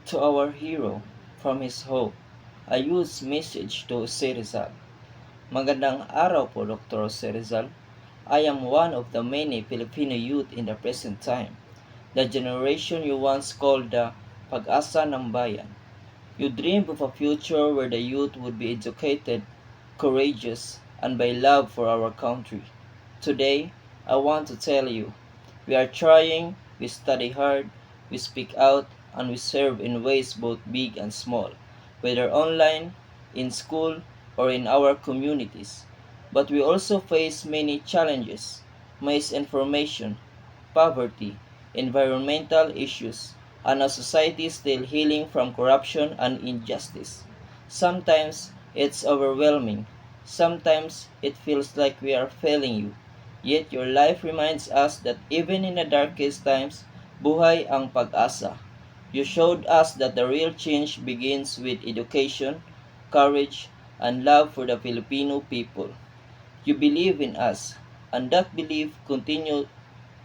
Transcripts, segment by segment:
To our hero, from his hope, a youth's message to Jose Rizal. Magandang araw po, Dr. Jose Rizal. I am one of the many Filipino youth in the present time, the generation you once called the pag-asa ng bayan. You dreamed of a future where the youth would be educated, courageous, and by love for our country. Today, I want to tell you, we are trying, we study hard, we speak out, and we serve in ways both big and small, whether online, in school, or in our communities. But we also face many challenges: misinformation, poverty, environmental issues, and a society still healing from corruption and injustice. Sometimes it's overwhelming. Sometimes it feels like we are failing you. Yet your life reminds us that even in the darkest times, buhay ang pag-asa. You showed us that the real change begins with education, courage, and love for the Filipino people. You believe in us, and that belief continues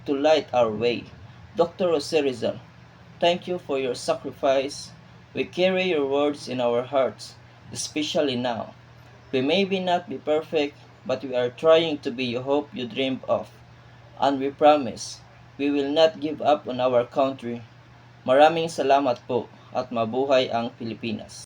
to light our way. Dr. Jose Rizal, thank you for your sacrifice. We carry your words in our hearts, especially now. We may not be perfect, but we are trying to be the hope you dreamed of. And we promise, we will not give up on our country. Maraming salamat po at mabuhay ang Pilipinas.